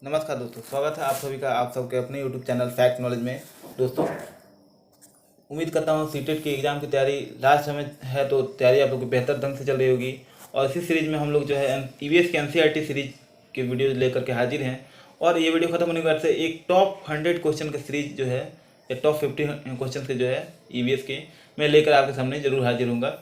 नमस्कार दोस्तों, स्वागत है आप सभी का आप सबके अपने यूट्यूब चैनल फैक्ट नॉलेज में। दोस्तों, उम्मीद करता हूँ सीटेट की एग्ज़ाम की तैयारी लास्ट समय है तो तैयारी आप लोग की बेहतर ढंग से चल रही होगी। और इसी सीरीज़ में हम लोग जो है ईवीएस के एनसीईआरटी सीरीज के वीडियो लेकर के हाजिर हैं। और ये वीडियो खत्म होने के बाद से एक टॉप 100 क्वेश्चन का सीरीज जो है या टॉप 50 क्वेश्चन के जो है ईवीएस के मैं लेकर आपके सामने ज़रूर हाजिर हूँगा।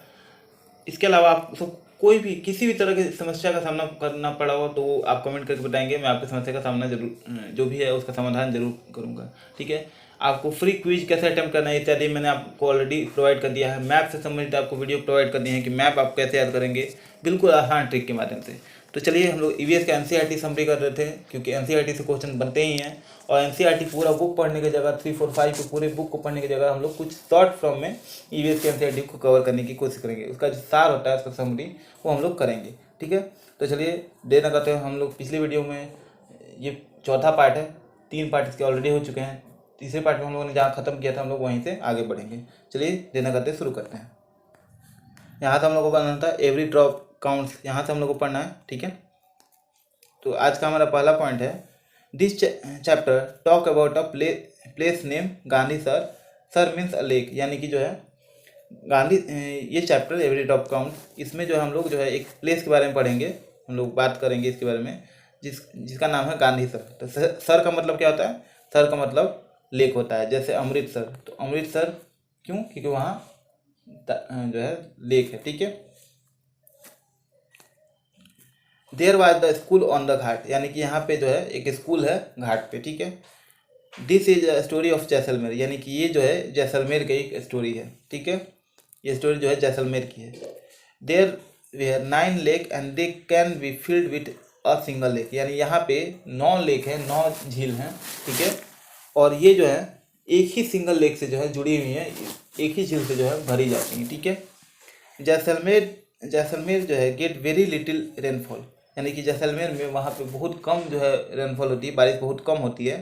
इसके अलावा आप सब कोई भी किसी भी तरह की समस्या का सामना करना पड़ा हो तो आप कमेंट करके बताएंगे, मैं आपकी समस्या का सामना जरूर जो भी है उसका समाधान जरूर करूंगा। ठीक है, आपको फ्री क्विज कैसे अटेम्प्ट करना है इत्यादि मैंने आपको ऑलरेडी प्रोवाइड कर दिया है। मैप से संबंधित आपको वीडियो प्रोवाइड कर दिए हैं कि मैप आप कैसे याद करेंगे बिल्कुल आसान ट्रिक के माध्यम से। तो चलिए हम लोग ईवीएस का एनसीईआरटी समरी कर रहे थे क्योंकि एनसीईआरटी से क्वेश्चन बनते ही हैं। और एनसीईआरटी पूरा बुक पढ़ने की जगह 3, 4, 5 के पूरे बुक को पढ़ने की जगह हम लोग कुछ शॉर्ट फॉर्म में ईवीएस के एनसीईआरटी को कवर करने की कोशिश करेंगे। उसका जो सार होता है उसका समरी वो हम लोग करेंगे। ठीक है, तो चलिए देर न करते हैं। हम लोग पिछली वीडियो में ये चौथा पार्ट है, 3 पार्ट इसके ऑलरेडी हो चुके हैं। तीसरे पार्ट में हम लोगों ने जहाँ ख़त्म किया था हम लोग वहीं से आगे बढ़ेंगे। चलिए देर न करते शुरू करते हैं। यहाँ से हम लोग को पढ़ना था एवरी ड्रॉप काउंट्स, यहाँ से हम लोग को पढ़ना है। ठीक है, तो आज का हमारा पहला पॉइंट है this chapter talk about a place name Gandhi sir. Sir means a lake, यानी कि जो है गांधी ये चैप्टर एवरी ड्रॉप काउंट, इसमें जो है हम लोग जो है एक प्लेस के बारे में पढ़ेंगे। हम लोग बात करेंगे इसके बारे में जिसका नाम है गांधी सर। तो सर का मतलब क्या होता है? सर का मतलब लेक होता है। जैसे अमृतसर, तो अमृतसर क्यों? क्योंकि वहाँ जो है लेक है। ठीक है, there was the school on the ghat, यानी कि यहाँ पे जो है एक स्कूल है घाट पे। ठीक है, this is a story of Jaisalmer, यानी कि ये जो है जैसलमेर की एक स्टोरी है। ठीक है, ये स्टोरी जो है जैसलमेर की है। There were 9 lake and they can be filled with a single lake, यानी यहाँ पे 9 लेक है, 9 झील हैं। ठीक है, और ये जो है एक ही सिंगल लेक से जो है जुड़ी हुई है, एक ही झील से जो है भरी जाती हैं। ठीक है, जैसलमेर जो है गेट वेरी लिटिल रेनफॉल, यानी कि जैसलमेर में वहाँ पे बहुत कम जो है रेनफॉल होती है, बारिश बहुत कम होती है।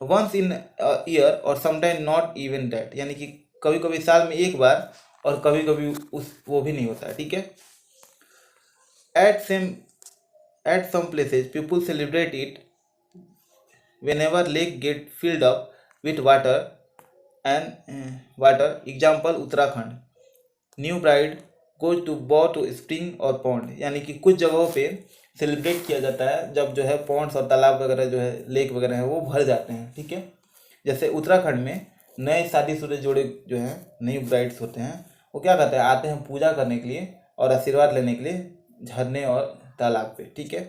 वंस इन ईयर और समटाइम नॉट इवन दैट, यानी कि कभी कभी साल में एक बार और कभी कभी वो भी नहीं होता है। ठीक है, at some places people celebrate it whenever lake get filled up with water water, example Uttarakhand. New bride goes to bow to spring or pond, यानी कि कुछ जगहों पे सेलिब्रेट किया जाता है जब जो है पॉन्ड्स और तालाब वगैरह जो है लेक वगैरह है वो भर जाते हैं। ठीक है, जैसे उत्तराखंड में नए शादीशुदा जोड़े जो हैं न्यू ब्राइड्स होते हैं, वो क्या करते हैं, आते हैं पूजा करने के लिए और आशीर्वाद लेने के लिए झरने और तालाब पे। ठीक है,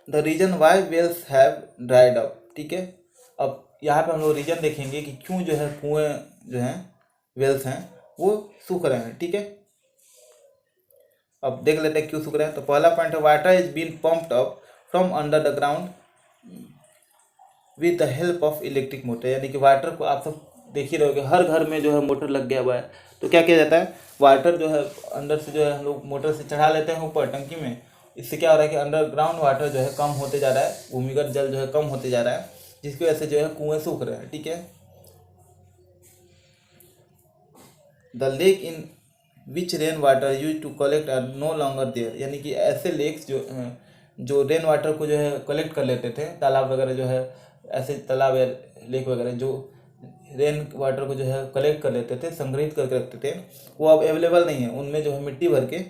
the reason why wells have dried up. ठीक है, अब यहाँ पे हम लोग रीजन देखेंगे कि क्यों जो है कुएं जो हैं वेल्स हैं वो सूख रहे हैं। ठीक है, अब देख लेते हैं क्यों सूख रहे हैं। तो पहला पॉइंट है water is been pumped up from under the ground with the help of electric motor, यानी कि वाटर को आप सब देख ही रहोगे हर घर में जो है मोटर लग गया हुआ है। तो क्या किया जाता है, वाटर जो है अंदर से जो है हम लोग मोटर से चढ़ा लेते हैं ऊपर टंकी में। इससे क्या हो रहा है कि अंडरग्राउंड वाटर जो है कम होते जा रहा है, भूमिगत जल जो है कम होते जा रहा है, जिसकी वजह से जो है कुएं सूख रहे हैं। ठीक है, the lake in which rain water use to collect are no longer there, यानी कि ऐसे लेक्स जो रेन वाटर को जो है कलेक्ट कर लेते थे, तालाब वगैरह जो है ऐसे तालाब या लेक वगैरह जो रेन वाटर को जो है कलेक्ट कर लेते थे, संग्रहित करके रखते थे, वो अब अवेलेबल नहीं है। उनमें जो है मिट्टी भर के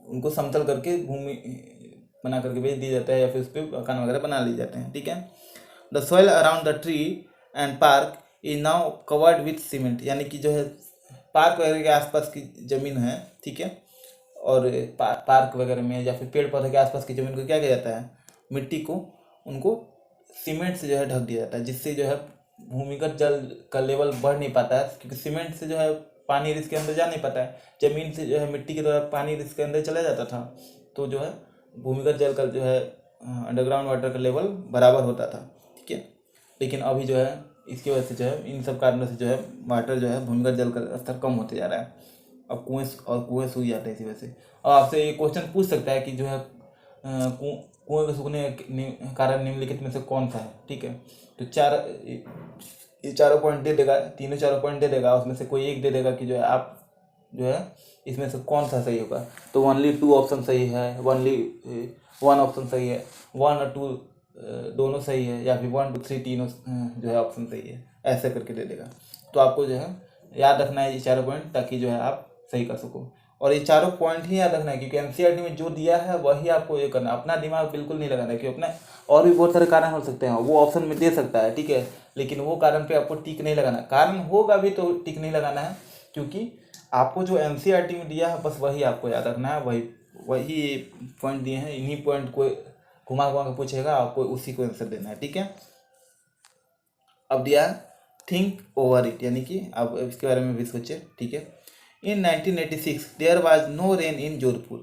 उनको समतल करके भूमि बना करके बेच दिया जाता है या फिर उस पर मकान वगैरह बना लिए जाते हैं। ठीक है, the soil around the tree and park is now covered with cement, यानी कि जो है पार्क वगैरह के आसपास की ज़मीन है। ठीक है, और पार्क वगैरह में या फिर पेड़ पौधे के आसपास की ज़मीन को क्या किया जाता है, मिट्टी को उनको सीमेंट से जो है ढक दिया जाता है, जिससे जो है भूमिगत जल का लेवल बढ़ नहीं पाता है, क्योंकि सीमेंट से जो है पानी इसके अंदर जा नहीं पाता है। ज़मीन से जो है मिट्टी के द्वारा पानी इसके अंदर चला जाता था, तो जो है भूमिगत जल का जो है अंडरग्राउंड वाटर का लेवल बराबर होता था। ठीक है, लेकिन अभी जो है इसकी वजह से जो है इन सब कारणों से जो है वाटर जो है भूमिगत जल का स्तर कम होते जा रहा है। अब कुएँ सूख जाते हैं इसी वजह से। और आपसे ये क्वेश्चन पूछ सकता है कि जो है कुएँ के सूखने का कारण निम्नलिखित में से कौन सा है। ठीक है, तो ये चारों पॉइंट दे देगा, तीनों चारों पॉइंट दे देगा, उसमें से कोई एक दे देगा कि जो है आप जो है इसमें से कौन सा सही होगा? तो ओनली 2 ऑप्शन सही है, ओनली 1 ऑप्शन सही है, 1 और 2 दोनों सही है, या फिर 1 2 3 तीनों जो है ऑप्शन सही है, ऐसे करके दे देगा। तो आपको जो है याद रखना है ये चारों पॉइंट, ताकि जो है आप सही कर सको। और ये चारों पॉइंट ही याद रखना है, क्योंकि एनसीईआरटी में जो दिया है वही आपको ये करना है। अपना दिमाग बिल्कुल नहीं लगाना है, क्योंकि अपना और भी बहुत सारे कारण हो सकते हैं, वो ऑप्शन में दे सकता है, ठीक है, लेकिन वो कारण पे आपको टिक नहीं लगाना। कारण होगा भी तो टिक नहीं लगाना है, क्योंकि आपको जो एनसीईआरटी में दिया है बस वही आपको याद रखना है। वही वही पॉइंट दिए हैं, इन्हीं पॉइंट को घुमा घुमा के पूछेगा, आपको उसी को आंसर देना है, ठीक है। अब दिया थिंक ओवर इट, यानी कि अब इसके बारे में भी सोचे, ठीक है। In 1986 there was no rain in Jodhpur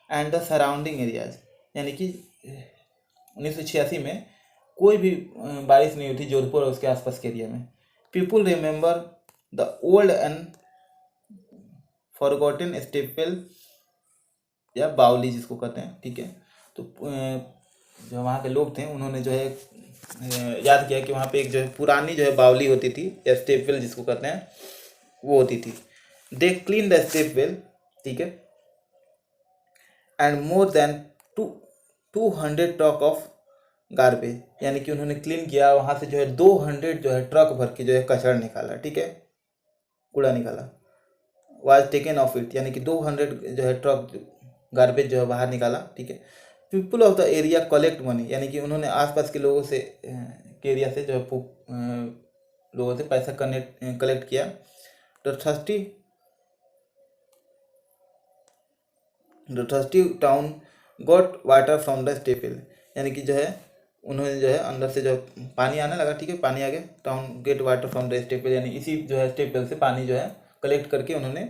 and the surrounding areas, यानी कि 1986 में कोई भी बारिश नहीं हुई थी जोधपुर और उसके आसपास के एरिया में। People remember the old and forgotten staple या बावली जिसको कहते हैं, ठीक है। तो जो वहाँ के लोग थे उन्होंने जो है याद किया कि वहाँ पे एक जो है पुरानी जो है बावली होती थी, या स्टेपवेल जिसको कहते हैं, वो होती थी। दे क्लीन द स्टेपवेल, ठीक है, and more than 200 truck of garbage, यानी कि उन्होंने क्लीन किया, वहाँ से जो है 200 जो है ट्रक भर के जो है कचरा निकाला, ठीक है, कूड़ा निकाला। वाज टेकन ऑफ इट, यानी कि 200 जो है ट्रक गार्बेज जो है बाहर निकाला, ठीक है। People of the area collect money, यानी कि उन्होंने आसपास के लोगों से के एरिया से जो है लोगों से पैसा कलेक्ट किया। The thirsty town got water from the staple, यानी कि जो है उन्होंने जो है अंदर से जो पानी आने लगा, ठीक है, पानी आ गया। Town get water from the staple, यानी इसी जो है स्टेपल से पानी जो है कलेक्ट करके उन्होंने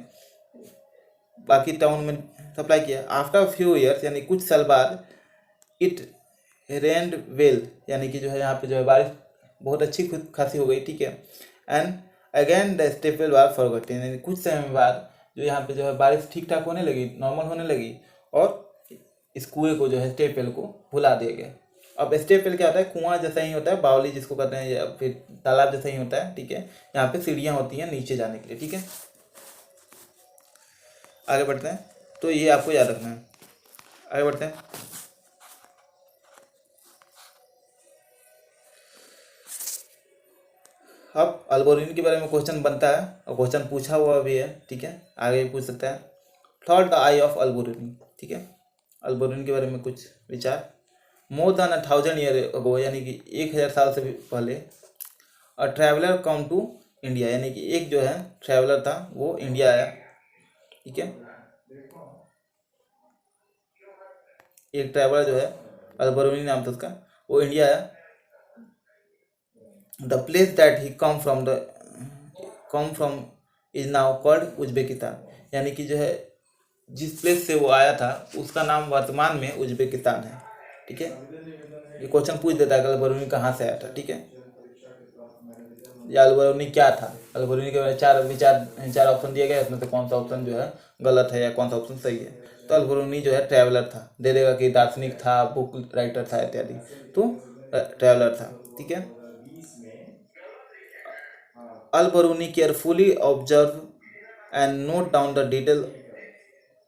बाकी टाउन में सप्लाई किया। आफ्टर फ्यू ईयर्स, यानी कुछ साल बाद, इट रेन्ड वेल, यानी कि जो है यहाँ पे जो है बारिश बहुत अच्छी खुद खासी हो गई, ठीक है। And again the staple war forgotten, यानी कुछ समय बाद जो यहाँ पे जो है बारिश ठीक ठाक होने लगी, नॉर्मल होने लगी, और इस कुएं को जो है स्टेपल को भुला दिया गया। अब स्टेपल क्या होता है? कुआं जैसा ही होता है, बावली जिसको कहते हैं, या फिर तालाब जैसा ही होता है, ठीक है। यहाँ पे सीढ़ियाँ होती हैं नीचे जाने के लिए, ठीक है। आगे बढ़ते हैं, तो ये आपको याद रखना है। आगे बढ़ते हैं। अब अल्बोरिनी के बारे में क्वेश्चन बनता है, और क्वेश्चन पूछा हुआ भी है, ठीक है, आगे भी पूछ सकता है। थॉट द आई ऑफ अल्बोरिनी, ठीक है, अल्बोरिनी के बारे में कुछ विचार। मोर देन 1000 ईयर अगो, यानी कि 1000 साल से भी पहले, a traveller come to India, यानी कि एक जो है ट्रैवलर था वो इंडिया आया, ठीक है। एक ट्रैवलर जो है अल्बोरिनी नाम था उसका, वो इंडिया आया। The place that he come from is now called Uzbekistan, यानी कि जो है जिस प्लेस से वो आया था उसका नाम वर्तमान में उज्बेकिस्तान है, ठीक है। ये क्वेश्चन पूछ देता है कि अल्बोरिनी कहाँ से आया था, ठीक है, या अल्बोरिनी क्या था। अल्बोरिनी के बारे में चार ऑप्शन दिया गया, उसमें से कौन सा ऑप्शन जो है गलत है या कौन सा ऑप्शन सही है। तो अल्बोरिनी जो है ट्रैवलर था, दे देगा कि दार्शनिक था, बुक राइटर था इत्यादि, तो ट्रैवलर था, ठीक है। Al-Biruni carefully observe and note down the detail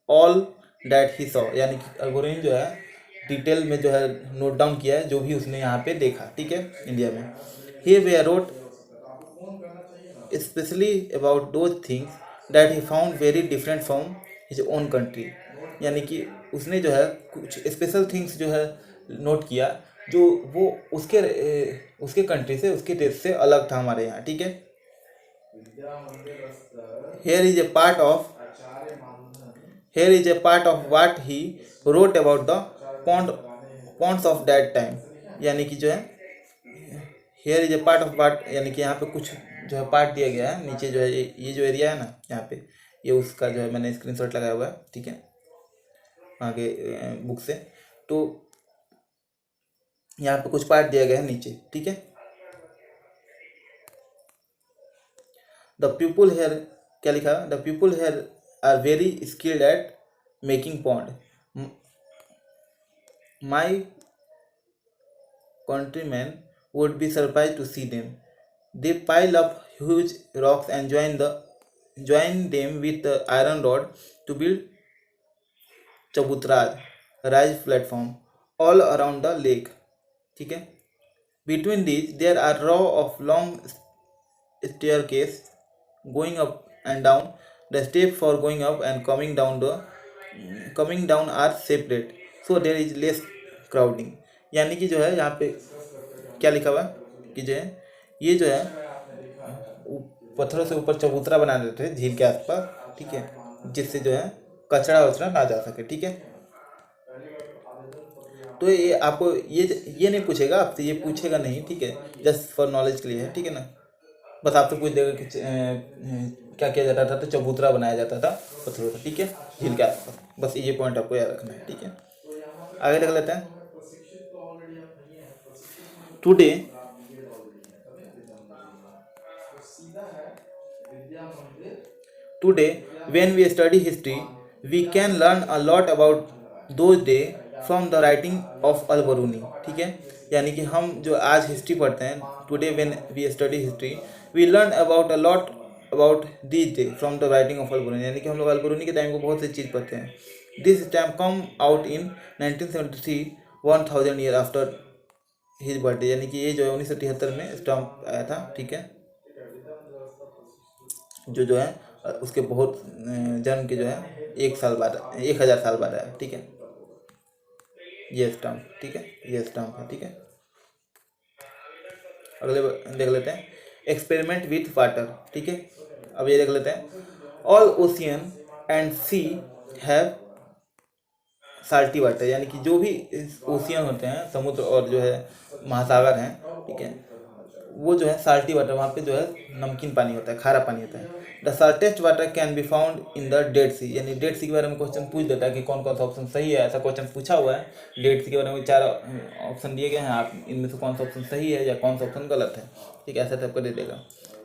all that he saw, यानी कि अल-बरूनी जो है डिटेल में जो है नोट डाउन किया है जो भी उसने यहाँ पे देखा, ठीक है, इंडिया में। ही वे road specially about those things that he found very different from his own country, यानी कि उसने जो है कुछ स्पेशल थिंग्स जो है नोट किया जो वो उसके कंट्री से, उसके देश से अलग था हमारे यहाँ, ठीक है। Here is a part of here is a part of what he wrote about the ponds of that time, यानी कि जो है here is a part of what, यानी कि यहाँ पे कुछ जो है पार्ट दिया गया है नीचे, जो है ये जो एरिया है ना यहाँ पे, ये उसका जो है मैंने स्क्रीनशॉट लगाया हुआ है, ठीक है, आगे बुक से। तो यहाँ पे कुछ पार्ट दिया गया है नीचे, ठीक है। द पीपुल हेयर, क्या लिखा? The people here are very skilled at making pond, my countryman would be surprise to see them, they pile up huge rocks and join the join them with iron rod to build चबूतराज raise platform all around the lake. ठीक है. Between these there are row of long staircase going up and down. The steps for going up and coming down are separate, so there is less crowding. यानी कि जो है यहाँ पे क्या लिखा हुआ है कि जो है ये जो है पत्थरों से ऊपर चबूतरा बना देते हैं झील के आसपास. ठीक है, जिससे जो है कचरा वचरा ना जा सके. ठीक है, तो ये आपको ये नहीं पूछेगा आपसे, ये पूछेगा नहीं. ठीक है, जस्ट फॉर नॉलेज के लिए है. ठीक है ना, बस आपसे पूछ देगा कि क्या किया जाता था, तो चबूतरा बनाया जाता था पत्थरों से. ठीक है, झील के आसपास. बस ये पॉइंट आपको याद रखना है. ठीक है, आगे देख लेते हैं. Today when we study history we can learn a lot about those days from the writing of Al-Biruni. ठीक है, यानी कि हम जो आज हिस्ट्री पढ़ते हैं, today when we study history we learn about a lot about these days from the writing of Al-Biruni. यानी कि हम लोग अल-बरूनी के टाइम को बहुत सी चीज़ पढ़ते हैं. This stamp come out in 1973, 1000 year after his birthday. यानी कि ये जो है 1973 में स्टैम्प आया था. ठीक है, जो है उसके बहुत जन्म के जो है 1000 साल बाद आया. ठीक है, ये स्टैम्प. ठीक है, ये स्टैम्प है. ठीक है, अगले देख लेते हैं एक्सपेरिमेंट विथ वाटर. ठीक है, अब ये देख लेते हैं. All ocean and sea have salty water. यानी कि जो भी ओशियन होते हैं, समुद्र और जो है महासागर हैं, ठीक है, वो जो है साल्टी वाटर, वहाँ पे जो है नमकीन पानी होता है, खारा पानी होता है. The saltest water can be found in the Dead Sea. यानी डेड सी के बारे में क्वेश्चन पूछ देता है कि कौन कौन सा ऑप्शन सही है. ऐसा क्वेश्चन पूछा हुआ है. डेड सी के बारे में 4 ऑप्शन दिए गए हैं, आप इनमें से कौन सा ऑप्शन सही है या कौन सा ऑप्शन गलत है. ठीक है, ऐसा टाइप का दे देगा.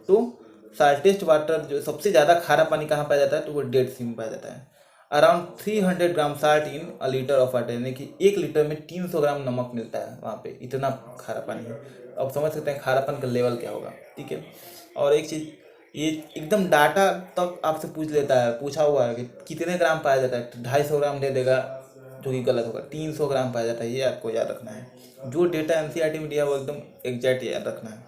तो साल्टेस्ट वाटर जो सबसे ज़्यादा खारा पानी कहाँ पाया जाता है, तो वो डेड सी में पाया जाता है. Around 300 gram salt in a litre of water. यानी कि 1 लीटर में 300 ग्राम नमक मिलता है वहाँ पे. इतना खारा पानी है. अब समझ सकते हैं खारापन का लेवल क्या होगा. ठीक है, और एक चीज़, ये एकदम डाटा तक आपसे पूछ लेता है, पूछा हुआ है कि कितने ग्राम पाया जाता है. 250 ग्राम दे देगा, जो कि गलत होगा. 300 ग्राम पाया जाता है, ये आपको याद रखना है. जो डेटा एनसीईआरटी में दिया है वो एकदम एग्जैक्ट याद रखना है.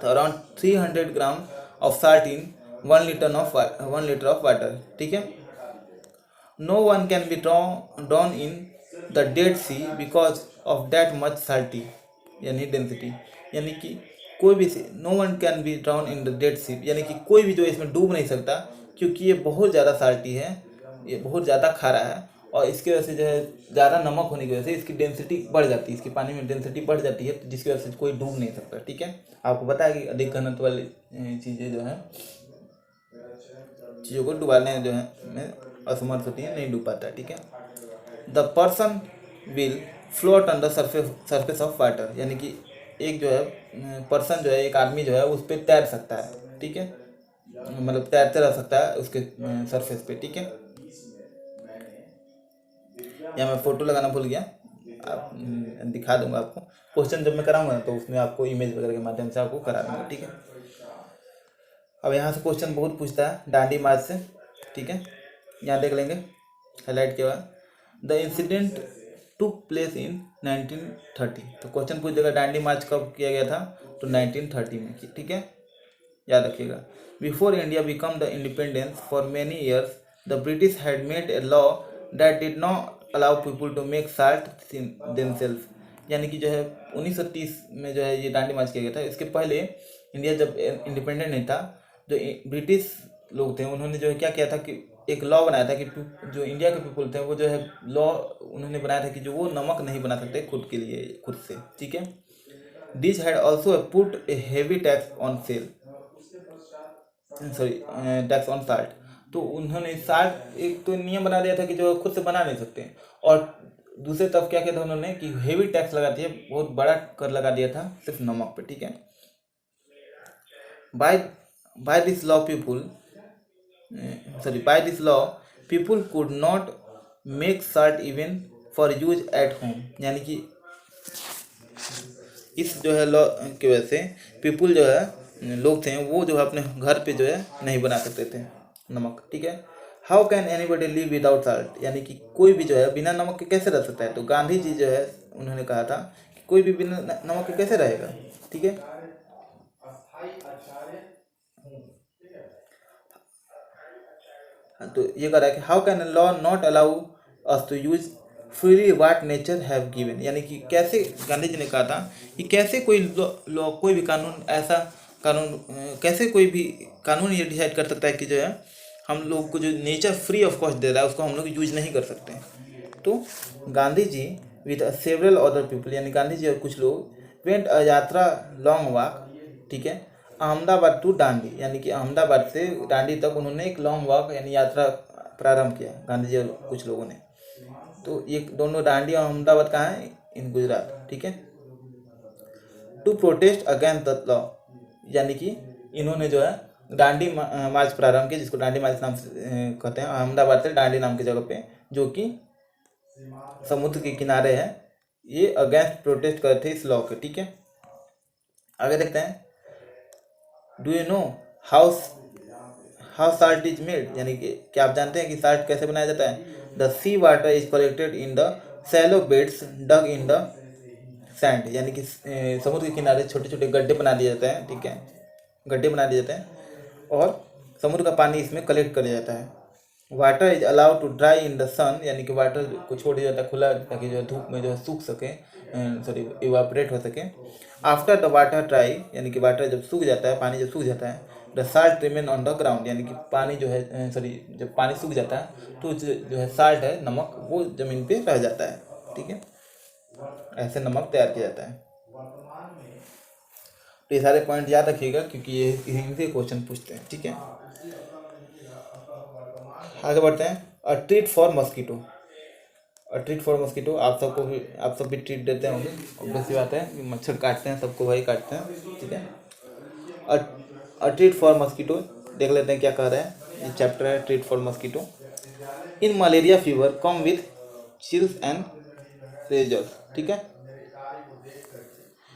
तो around 300 gram of salt in 1 litre of water. ठीक है, no one can be drawn in the Dead Sea because of that much salty. यानी डेंसिटी. यानी कि कोई भी no one can be drown in the Dead Sea. यानी कि कोई भी जो इसमें डूब नहीं सकता, क्योंकि ये बहुत ज़्यादा साल्टी है, ये बहुत ज़्यादा खारा है, और इसकी वजह से जो है ज़्यादा नमक होने की वजह से इसकी डेंसिटी बढ़ जाती है, इसके पानी में डेंसिटी बढ़ जाती है, जिसकी वजह से कोई डूब नहीं सकता. ठीक है, आपको पता है कि अधिक घनत्व वाली चीज़ें जो हैं, चीज़ों को डुबाने जो है में असमर्थ होती है, नहीं डूब पाता है. ठीक है, the person will float on the surface of water. यानी कि एक जो है पर्सन जो है, एक आदमी जो है उस पर तैर सकता है. ठीक है, मतलब तैरते रह सकता है उसके सरफेस पे. ठीक है, या मैं फोटो लगाना भूल गया, आप दिखा दूंगा आपको. क्वेश्चन जब मैं कराऊंगा तो उसमें आपको इमेज वगैरह के माध्यम से आपको करा दूंगा. ठीक है, अब यहाँ से क्वेश्चन बहुत पूछता है डांडी मार्च से. ठीक है, यहाँ देख लेंगे हाईलाइट किया हुआ. The incident took place in 1930. तो क्वेश्चन पूछ देगा डांडी मार्च कब किया गया था, तो 1930 में. ठीक है, याद रखिएगा. Before India become the independence for many years the British had made a law that did not allow people to make salt themselves. यानी कि जो है 1930 में जो है ये डांडी मार्च किया गया था. इसके पहले इंडिया जब इंडिपेंडेंट नहीं था, जो ब्रिटिश लोग थे उन्होंने जो है क्या किया था कि एक लॉ बनाया था कि जो इंडिया के पीपल थे वो जो है लॉ उन्होंने बनाया था कि जो वो नमक नहीं बना सकते खुद के लिए, खुद से. ठीक है, this had also put A heavy tax on sale, sorry tax on salt. तो उन्होंने साल्ट एक तो नियम बना दिया था कि जो खुद से बना नहीं सकते, और दूसरे तरफ क्या किया था उन्होंने कि हेवी टैक्स लगा दिया, बहुत बड़ा कर लगा दिया था सिर्फ नमक पे. ठीक है, by this law by this law people could not make salt even for use at home. यानी कि इस जो है लॉ की वजह से पीपुल जो है लोग थे वो जो है अपने घर पे जो है नहीं बना सकते थे नमक, ठीक है। How can anybody live without salt, यानी कि कोई भी जो है बिना नमक के कैसे रह सकता है। तो गांधी जी जो है उन्होंने कहा था कि कोई भी बिना नमक के कैसे रहेगा, ठीक है। तो ये कह रहा है कि how can law not allow us to use freely what nature have given, यानी कि कैसे, गांधी जी ने कहा था कि कैसे कोई लॉ कोई भी कानून ऐसा कानून कैसे कोई भी कानून ये डिसाइड कर सकता है कि जो है हम लोग को जो नेचर फ्री ऑफ कॉस्ट दे रहा है उसको हम लोग यूज नहीं कर सकते। तो Gandhi ji with several other people, यानी गांधी जी और कुछ लोग वेंट अ यात्रा लॉन्ग वॉक, ठीक है, अहमदाबाद टू डांडी, यानी कि अहमदाबाद से डांडी तक उन्होंने एक लॉन्ग वॉक यानी यात्रा प्रारंभ किया गांधी जी और कुछ लोगों ने। तो ये दोनों डांडी और अहमदाबाद कहाँ है, इन गुजरात, ठीक है। To protest against the law, यानी कि इन्होंने जो है डांडी मार्च प्रारंभ किया, जिसको डांडी मार्च नाम से कहते हैं, अहमदाबाद से डांडी नाम की जगह पे, जो कि समुद्र के किनारे है। ये अगेंस्ट प्रोटेस्ट करते थे इस लॉ के, ठीक है। आगे देखते हैं, do you know how how salt is made, यानी कि क्या आप जानते हैं कि साल्ट कैसे बनाया जाता है। The sea water is collected in the shallow beds dug in the sand, यानी कि समुद्र के किनारे छोटे छोटे गड्ढे बना दिए जाते हैं, ठीक है, गड्ढे बना दिए जाते हैं और समुद्र का पानी इसमें कलेक्ट कर दिया जाता है। Water is allowed to dry in the sun, यानी कि वाटर को छोड़ दिया जाता है खुला ताकि जो है धूप में जो है सूख सके, सॉरी इवापोरेट हो सके। आफ्टर द वाटर ड्राई, यानी कि वाटर जब सूख जाता है, पानी जब सूख जाता है, the salt remain on the ground, यानी कि पानी जो है सॉरी जब पानी सूख जाता है तो जो है साल्ट है, नमक, वो ज़मीन पे रह जाता है, ठीक है। ऐसे नमक तैयार किया जाता है। तो ये सारे पॉइंट याद रखिएगा क्योंकि ये इनसे क्वेश्चन पूछते हैं, ठीक है। आगे बढ़ते हैं, a treat for mosquito. A treat for mosquito, आप सब भी ट्रीट देते होंगे, ऑब्वियस सी बात है, मच्छर काटते हैं, सबको वही काटते हैं, ठीक है। अ ट्रीट फॉर मस्कीटो, देख लेते हैं क्या कह रहा है। ये चैप्टर है treat for mosquito. In malaria fever come with chills and rigors, ठीक है।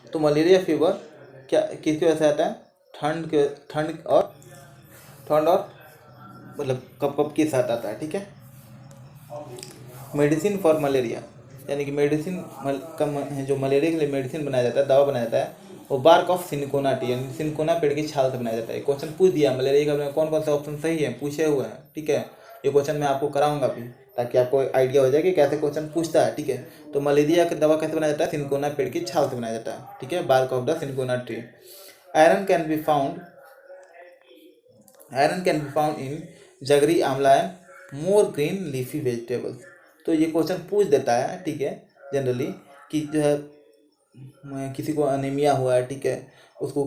तो मलेरिया फीवर क्या किसकी वजह से आता है, ठंड और मतलब कप के साथ आता है, ठीक है। मेडिसिन फॉर मलेरिया, यानी कि मेडिसिन जो मलेरिया के लिए मेडिसिन बनाया जाता है, दवा बनाया जाता है, वो बार्क ऑफ सिनकोना टी, यानी सिनकोना पेड़ की छाल से बनाया जाता है। क्वेश्चन पूछ दिया मलेरिया का कौन कौन सा ऑप्शन सही है, पूछे हुए हैं, ठीक है। ये क्वेश्चन मैं आपको कराऊंगा भी ताकि आपको आइडिया हो जाए कि कैसे क्वेश्चन पूछता है, ठीक है। तो मलेरिया की दवा कैसे बनाया जाता है, सिनकोना पेड़ की छाल से बनाया जाता है, ठीक है, bark of the cinchona tree. Iron can be found in jaggery, amla and more green leafy vegetables. तो ये क्वेश्चन पूछ देता है, ठीक है, जनरली कि जो है किसी को अनीमिया हुआ है, ठीक है, उसको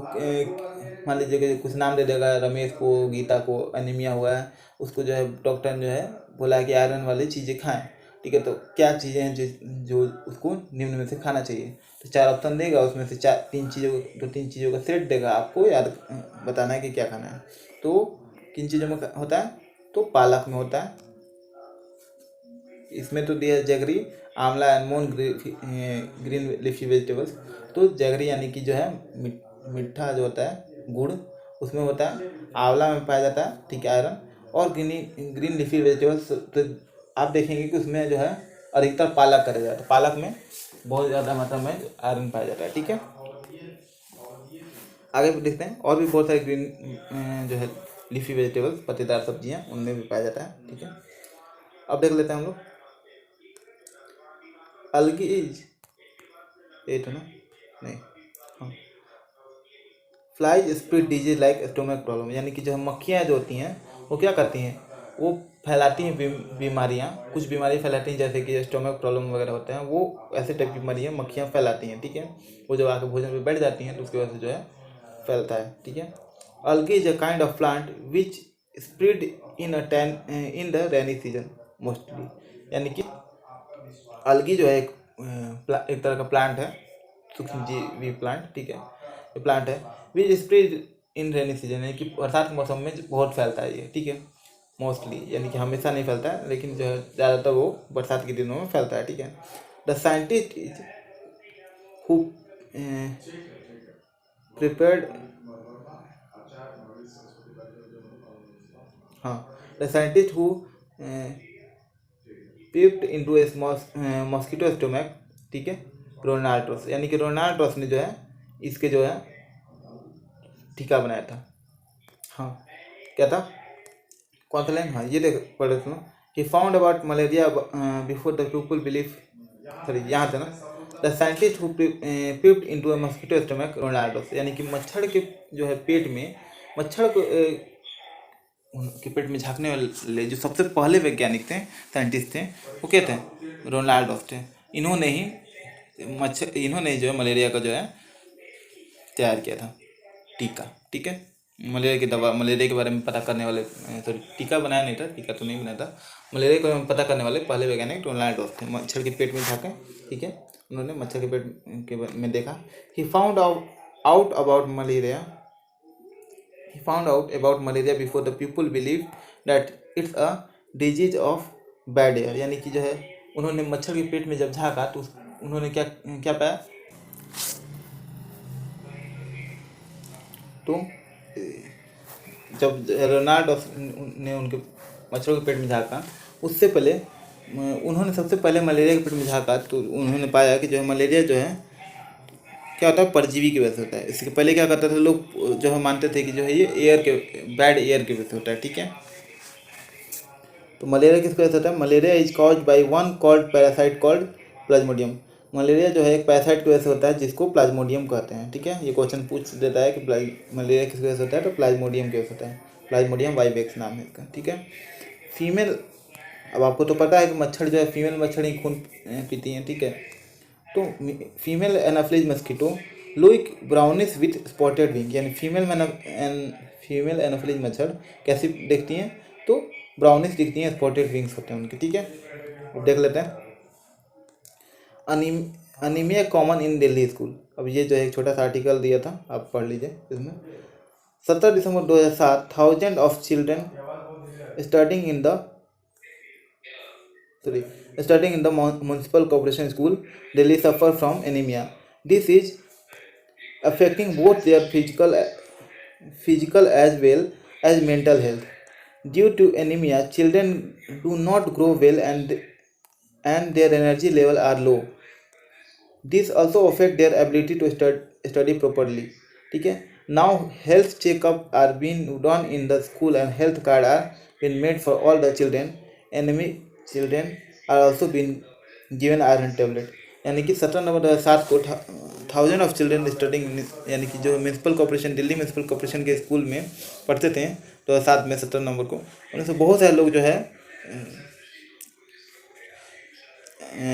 मान लीजिए कि कुछ नाम दे देगा, रमेश को, गीता को अनीमिया हुआ है, उसको जो है डॉक्टर ने जो है बोला है कि आयरन वाली चीज़ें खाएं, ठीक है। तो क्या चीज़ें हैं जो उसको निम्न में से खाना चाहिए। तो 4 ऑप्शन देगा, उसमें से 3 चीज़ों का सेट देगा, आपको याद बताना है कि क्या खाना है। तो किन चीज़ों में होता है, तो पालक में होता है, इसमें तो दिया जगरी, आंवला एंड मोन ग्रीन लीफी वेजिटेबल्स। तो जगरी यानी कि जो है मीठा जो होता है गुड़, उसमें होता है, आंवला में पाया जाता है, ठीक है, आयरन, और ग्रीन लीफी वेजिटेबल्स तो आप देखेंगे कि उसमें जो है अधिकतर पालक करा जाता है, पालक में बहुत ज़्यादा मात्रा में आयरन पाया जाता है, ठीक है। आगे देखते हैं, और भी बहुत सारे ग्रीन जो है लीफी वेजिटेबल्स, पत्तेदार सब्जियां, उनमें भी पाया जाता है, ठीक है। अब देख लेते हैं हम लोग, अलगी इज ये तो ना नहीं, हाँ, flies spread disease like stomach problem, यानी कि जो है मक्खियाँ जो होती हैं वो क्या करती हैं, वो फैलाती हैं बीमारियाँ, कुछ बीमारी फैलाती हैं, जैसे कि स्टोमक प्रॉब्लम वगैरह होते हैं, वो ऐसे टाइप की बीमारियाँ मक्खियाँ फैलाती हैं, ठीक है। वो जब आके भोजन पे बैठ जाती हैं तो उसकी वजह से जो है फैलता है, ठीक है। Algae is a kind of plant which spread in the rainy season mostly, यानी कि अलगी जो है एक तरह का प्लांट है, सूक्ष्म जीवी प्लांट, ठीक है, ये प्लांट है विच स्प्रेड इन रेनी सीजन, यानी कि बरसात के मौसम में बहुत फैलता है ये, ठीक है, मोस्टली, यानी कि हमेशा नहीं फैलता है, लेकिन जो है ज़्यादातर वो बरसात के दिनों में फैलता है, ठीक है। The scientist is who prepared हाँ, the scientist who peeped into a mosquito stomach, ठीक है, रोनाल्ड्रोस, यानी कि रोनाल्ड्रोस ने जो है इसके जो है टीका बनाया था। हाँ, क्या था, कौन सा लाइन, हाँ ये देख पढ़े सुनो। He found about malaria before the people believe, sorry यहाँ था ना, the scientist who peeped into a mosquito stomach Ronald Ross, यानी कि मच्छर के जो है पेट में, मच्छर को उनके पेट में झांकने वाले जो सबसे पहले वैज्ञानिक थे, साइंटिस्ट थे, वो क्या थे, रोनाल्डोस थे। इन्होंने जो है मलेरिया का जो है तैयार किया था टीका, ठीक है, मलेरिया की दवा, मलेरिया के बारे में पता करने वाले, सॉरी टीका बनाया नहीं था, टीका तो नहीं बनाया था, मलेरिया के बारे में पता करने वाले पहले वैज्ञानिक रोनाल्डोस थे। मच्छर के पेट में झाँके, ठीक है, उन्होंने मच्छर के पेट के में देखा। He found out about malaria before the people believe that it's a disease of bad air, यानी कि जो है उन्होंने मच्छर के पेट में जब झाँका तो उन्होंने क्या क्या पाया, तो जब रोनाल्डोस ने उनके मच्छरों के पेट में झाँका, उससे पहले उन्होंने सबसे पहले मलेरिया के पेट में झाँका तो उन्होंने पाया कि जो है मलेरिया जो है क्या होता है, परजीवी की वजह से होता है। इसके पहले क्या करते थे लोग, जो है मानते थे कि जो है ये बैड एयर की वजह से होता है, ठीक है। तो मलेरिया किस वजह से होता है, malaria is caused by one called parasite called Plasmodium. Malaria जो है एक पैरासाइट की वजह से होता है जिसको प्लाज्मोडियम कहते हैं, ठीक है। ये क्वेश्चन पूछ देता है कि मलेरिया किस वजह से होता है, तो प्लाज्मोडियम की वजह से होता है, प्लाज्मोडियम वाइवेक्स नाम है इसका, ठीक है। फीमेल, अब आपको तो पता है कि मच्छर जो है, फीमेल मच्छर ही खून पीती हैं, ठीक है। तो female anopheles mosquito look brownish with spotted wing, यानी फीमेल एनाफिलीज मच्छर कैसी देखती हैं, तो ब्राउनिश दिखती हैं, स्पॉटेड विंग्स होते हैं उनके, ठीक है। अब देख लेते हैं anaemia common in Delhi school. अब ये जो है एक छोटा सा आर्टिकल दिया था, आप पढ़ लीजिए इसमें। 17 December 2007 thousand of children starting in the municipal corporation school Delhi suffer from anaemia. This is affecting both their physical as well as mental health. Due to anemia, children do not grow well and their energy level are low. This also affect their ability to study properly. ठीक है। Now health checkup are being done in the school and health card are been made for all the children. Anemic children are also been given iron tablet. यानी कि 17 नवंबर 2007 को 1000 of children studying, यानी कि जो municipal corporation, Delhi municipal corporation के school में पढ़ते थे 2007 में 17 नवंबर को, उनमें से बहुत सारे लोग जो है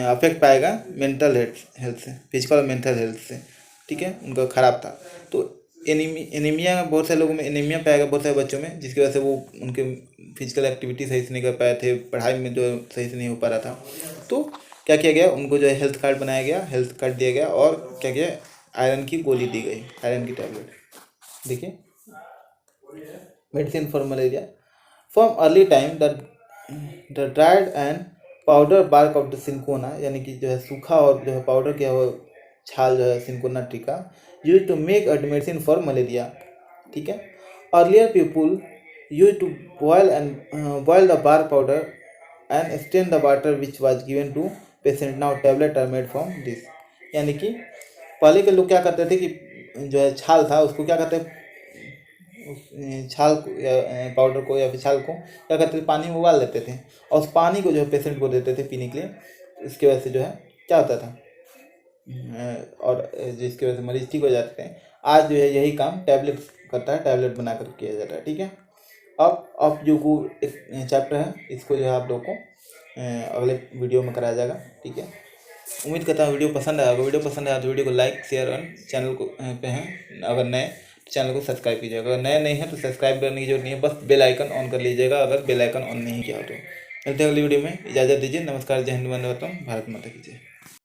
अफेक्ट पाएगा मेंटल हेल्थ से, फिजिकल और मेंटल हेल्थ से, ठीक है, उनका ख़राब था। तो एनीमिया, बहुत सारे लोगों में एनीमिया पाएगा, बहुत सारे बच्चों में, जिसकी वजह से वो उनके फिजिकल एक्टिविटी सही से नहीं कर पाए थे, पढ़ाई में जो सही से नहीं हो पा रहा था। तो क्या किया गया, उनको जो है हेल्थ कार्ड बनाया गया, हेल्थ कार्ड दिया गया, और क्या किया, आयरन की गोली दी गई, आयरन की टैबलेट। देखिए, medicine for malaria from early time the dried and powder bark of the cinchona, यानी कि जो है सूखा और जो है पाउडर किया हुआ छाल जो है सिंकोना ट्री का, use to make a medicine for malaria, ठीक है। Earlier people use to boil the bark powder and strain the water which was given to patient, now tablet are made from this. यानी कि पहले के लोग क्या करते थे कि जो है छाल था उसको क्या करते, छाल को या पाउडर को या फिर छाल को क्या करते थे, पानी में उबाल लेते थे और उस पानी को जो है पेशेंट को देते थे पीने के लिए। इसकी वजह से जो है क्या होता था, और जिसकी वजह से मरीज ठीक हो जाते थे। आज जो है यही काम टैबलेट करता है, टैबलेट बना कर किया जाता है, ठीक है। अब जो एक चैप्टर है, इसको जो है आप लोगों को अगले वीडियो में कराया जाएगा, ठीक है। उम्मीद करता हूँ वीडियो पसंद आएगा। वीडियो पसंद आया तो वीडियो को लाइक, शेयर और चैनल को पे हैं अगर नए तो चैनल को सब्सक्राइब कीजिएगा। अगर नए नहीं हैं तो सब्सक्राइब करने की जरूरत नहीं है, बस बेल आइकन ऑन कर लीजिएगा अगर बेल आइकन ऑन नहीं किया हो तो। मिलते हैं अगली वीडियो में, इजाज़त दीजिए। नमस्कार, जय हिंद, वंदे मातरम, भारत माता की जय।